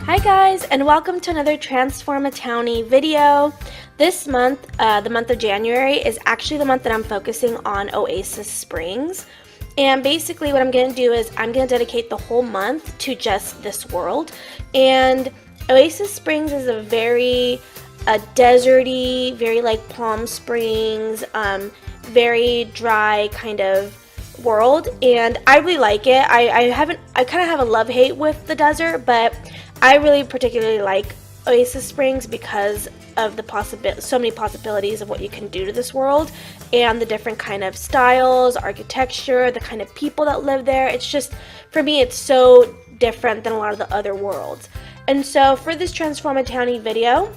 Hi guys, and welcome to another Transform a Townie video. This month, the month of January, is actually the month that I'm focusing on Oasis Springs. And basically what I'm going to do is I'm going to dedicate the whole month to just this world. And Oasis Springs is a very deserty, very like Palm Springs, very dry kind of world, and I really like it. I kind of have a love-hate with the desert, but I really particularly like Oasis Springs because of the so many possibilities of what you can do to this world, and the different kind of styles, architecture, the kind of people that live there. It's just, for me, it's so different than a lot of the other worlds. And so for this Transform a Townie video,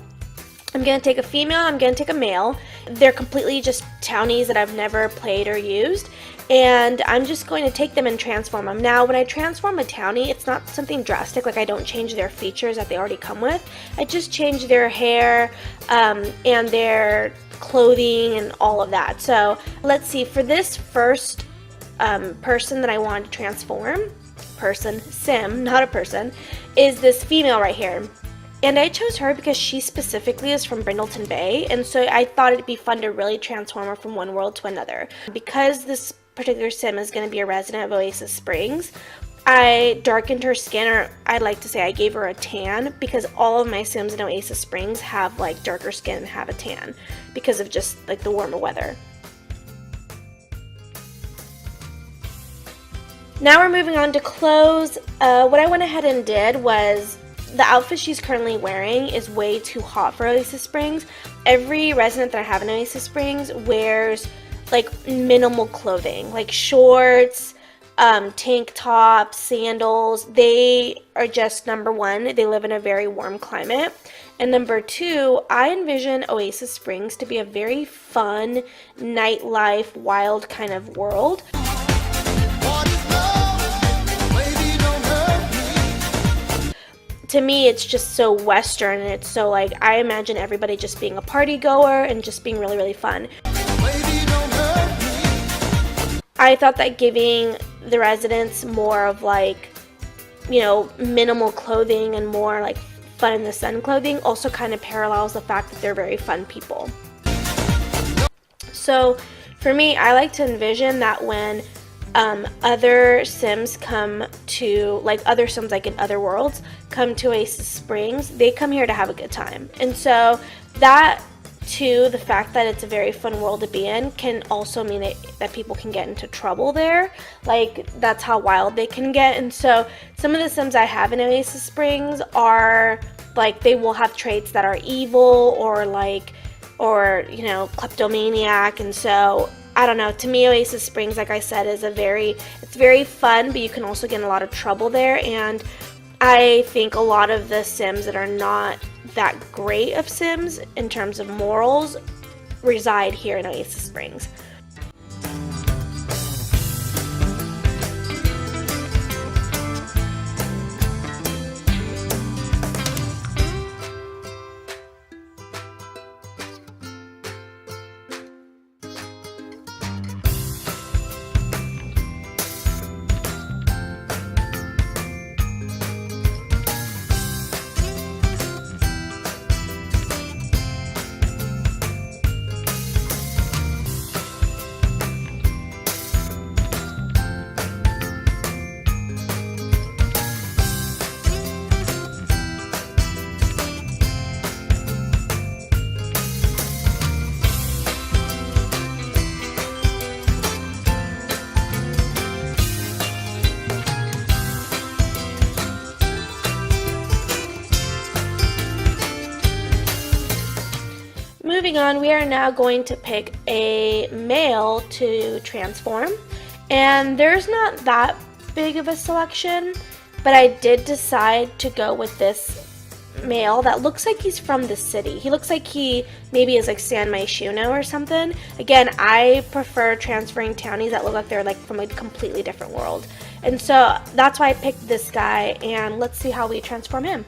I'm going to take a female, I'm going to take a male. They're completely just townies that I've never played or used, and I'm just going to take them and transform them. Now, when I transform a townie, it's not something drastic, like I don't change their features that they already come with. I just change their hair and their clothing and all of that. So let's see, for this first person that I wanted to transform, sim, not a person, is this female right here. And I chose her because she specifically is from Brindleton Bay, and so I thought it'd be fun to really transform her from one world to another. Because this particular sim is going to be a resident of Oasis Springs, I darkened her skin, or I'd like to say I gave her a tan, because all of my sims in Oasis Springs have like darker skin and have a tan because of just like the warmer weather. Now we're moving on to clothes. What I went ahead and did was, the outfit she's currently wearing is way too hot for Oasis Springs. Every resident that I have in Oasis Springs wears like minimal clothing, like shorts, tank tops, sandals. They are just, number one, they live in a very warm climate. And number two, I envision Oasis Springs to be a very fun, nightlife, wild kind of world. To me, it's just so Western, and it's so like, I imagine everybody just being a party goer and just being really, really fun. I thought that giving the residents more of like, you know, minimal clothing and more like fun in the sun clothing also kind of parallels the fact that they're very fun people. So for me, I like to envision that when other sims come to, like other sims like in other worlds, come to Oasis Springs, they come here to have a good time. And so that, too, the fact that it's a very fun world to be in, can also mean that people can get into trouble there. Like, that's how wild they can get. And so some of the sims I have in Oasis Springs are, like, they will have traits that are evil or like, or, you know, kleptomaniac. And so I don't know, to me Oasis Springs, like I said, is it's very fun, but you can also get in a lot of trouble there, and I think a lot of the sims that are not that great of sims in terms of morals reside here in Oasis Springs. Moving on, we are now going to pick a male to transform, and there's not that big of a selection, but I did decide to go with this male that looks like he's from the city. He looks like he maybe is like San Myshuno or something. Again, I prefer transferring townies that look like they're like from a completely different world, and so that's why I picked this guy, and let's see how we transform him.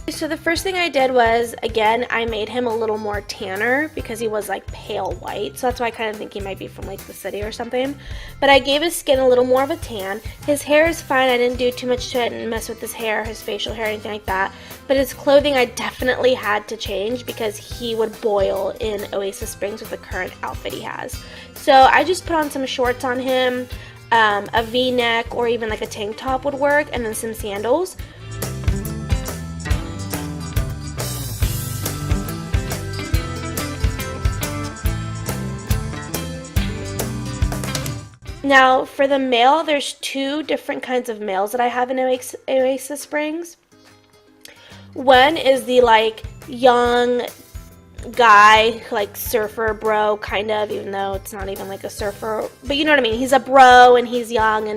So the first thing I did was, again, I made him a little more tanner because he was like pale white. So that's why I kind of think he might be from like the city or something. But I gave his skin a little more of a tan. His hair is fine. I didn't do too much to it and mess with his hair, his facial hair, anything like that. But his clothing I definitely had to change because he would boil in Oasis Springs with the current outfit he has. So I just put on some shorts on him, a V-neck or even like a tank top would work, and then some sandals. Now, for the male, there's two different kinds of males that I have in Oasis Springs. One is the like young guy, like surfer bro kind of, even though it's not even like a surfer, but you know what I mean. He's a bro and he's young,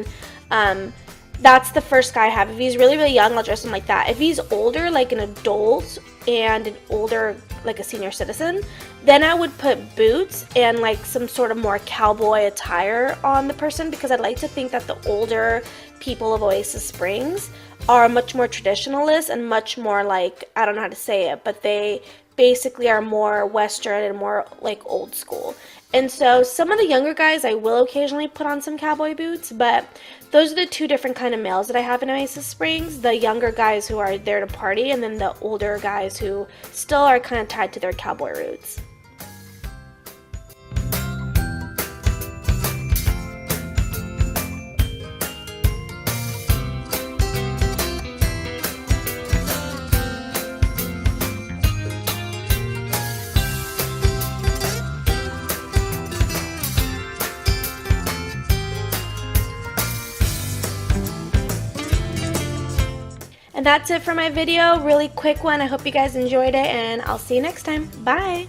and that's the first guy I have. If he's really, really young, I'll dress him like that. If he's older, like an adult and an older, like a senior citizen, then I would put boots and like some sort of more cowboy attire on the person, because I'd like to think that the older people of Oasis Springs are much more traditionalist and much more like, I don't know how to say it, but they basically are more Western and more like old school. And so some of the younger guys, I will occasionally put on some cowboy boots, but those are the two different kind of males that I have in Oasis Springs. The younger guys who are there to party, and then the older guys who still are kind of tied to their cowboy roots. And that's it for my video. Really quick one. I hope you guys enjoyed it, and I'll see you next time. Bye!